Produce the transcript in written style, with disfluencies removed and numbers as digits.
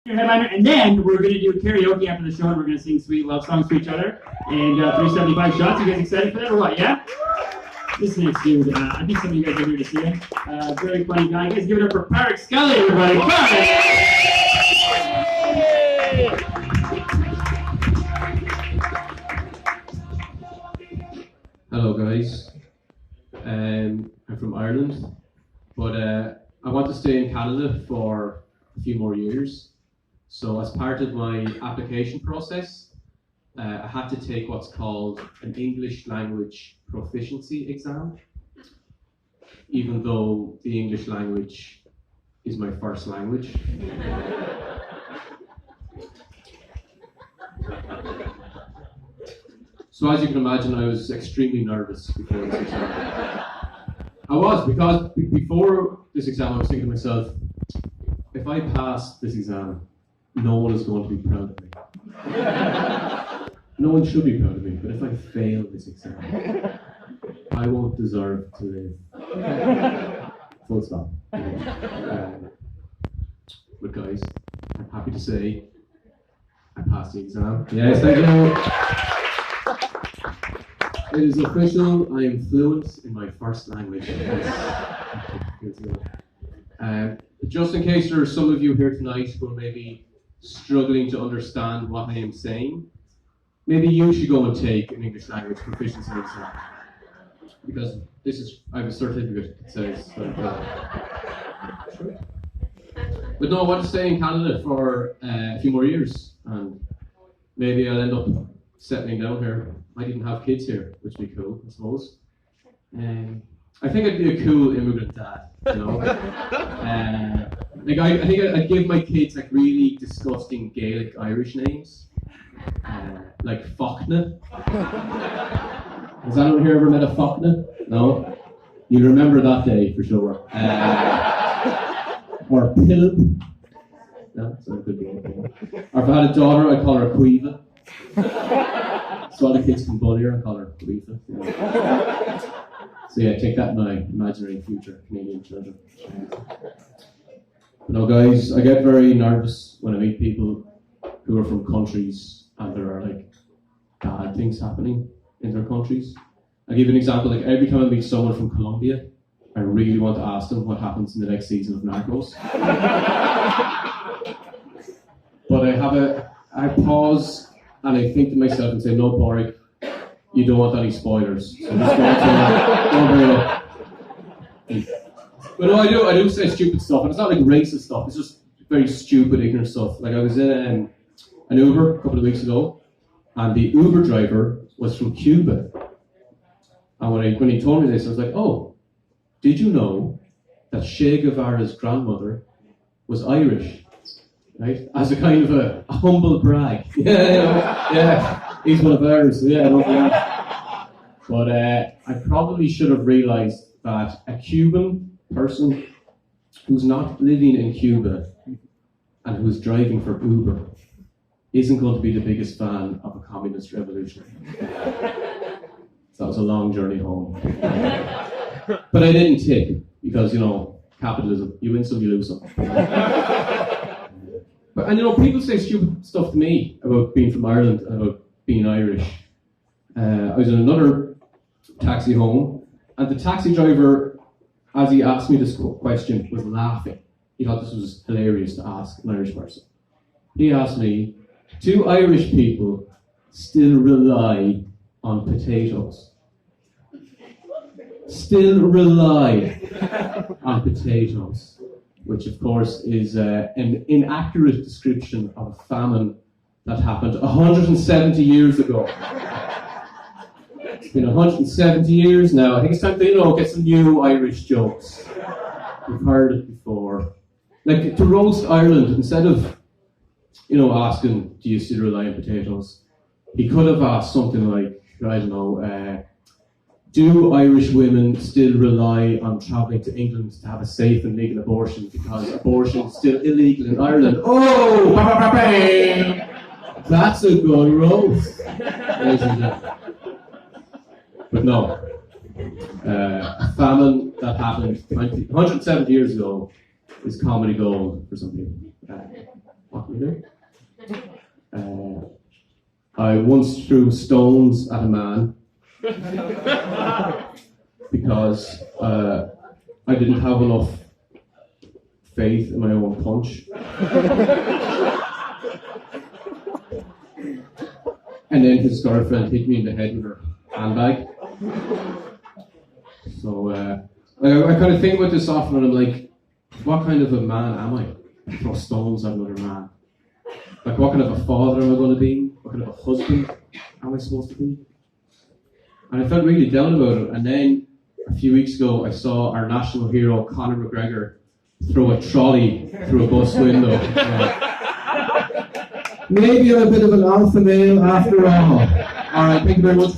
your headliner, and then we're going to do karaoke after the show, and we're going to sing sweet love songs to each other, and 375 shots. You guys excited for that or what, yeah? This next dude, I think some of you guys are here to see him. Very funny guy. You guys give it up for Páraic Scully, everybody. Páraic! Hello guys, I'm from Ireland, but I want to stay in Canada for a few more years. So as part of my application process, I had to take what's called an English language proficiency exam, even though the English language is my first language. So as you can imagine, I was extremely nervous before this exam. I was, because before this exam I was thinking to myself, if I pass this exam, no one is going to be proud of me. No one should be proud of me, but if I fail this exam, I won't deserve to live. Full stop. But guys, I'm happy to say I passed the exam. Yes, thank you. It is official, I am fluent in my first language. Just in case there are some of you here tonight who are maybe struggling to understand what I am saying, maybe you should go and take an English language proficiency exam. Because I have a certificate that says But no, I want to stay in Canada for a few more years, and maybe I'll end up settling down here. I didn't have kids here, which would be cool, I suppose. I think I'd be a cool immigrant dad, you know. I think I'd give my kids like really disgusting Gaelic Irish names, like Fochna. Has anyone here ever met a Fochna? No? You'll remember that day for sure. Or Pilb. No, that's not a good name. Or if I had a daughter, I'd call her Quiva. So all the kids can bully her and call her Quiva. Yeah. So yeah, take that in my imaginary future Canadian children. But no, guys, I get very nervous when I meet people who are from countries and there are like bad things happening in their countries. I'll give you an example. Like every time I meet someone from Colombia, I really want to ask them what happens in the next season of Narcos. But I pause and I think to myself and say, no, Páraic, you don't want any spoilers. So just don't bring it up. But no, I do say stupid stuff, and it's not like racist stuff, it's just very stupid, ignorant stuff. Like I was in an Uber a couple of weeks ago, and the Uber driver was from Cuba. And when he told me this, I was like, oh, did you know that Che Guevara's grandmother was Irish? Right? As a kind of a humble brag. Yeah, he's one of ours, so yeah, I don't know. But I probably should have realised that a Cuban person who's not living in Cuba and who's driving for Uber isn't going to be the biggest fan of a communist revolution. So that was a long journey home. But I didn't tip, because, you know, capitalism, you win some, you lose some. And you know, people say stupid stuff to me about being from Ireland and about being Irish. I was in another taxi home, and the taxi driver, as he asked me this question, was laughing. He thought this was hilarious to ask an Irish person. He asked me, do Irish people still rely on potatoes? Still rely on potatoes. Which of course is an inaccurate description of a famine that happened 170 years ago. It's been 170 years now. I think it's time to, you know, get some new Irish jokes. We've heard it before. Like, to roast Ireland, instead of, you know, asking, do you still rely on potatoes? He could have asked something like, I don't know, do Irish women still rely on travelling to England to have a safe and legal abortion because abortion is still illegal in Ireland? Oh, that's a good roast. But no, a famine that happened 170 years ago is comedy gold for some people. what can we do? I once threw stones at a man because I didn't have enough faith in my own punch. And then his girlfriend hit me in the head with her handbag. So I kind of think about this often, and I'm like, what kind of a man am I? I throw stones at another man. Like, what kind of a father am I going to be? What kind of a husband am I supposed to be? And I felt really down about it. And then a few weeks ago, I saw our national hero, Conor McGregor, throw a trolley through a bus window. Maybe I'm a bit of an alpha male after all. All right, thank you very much.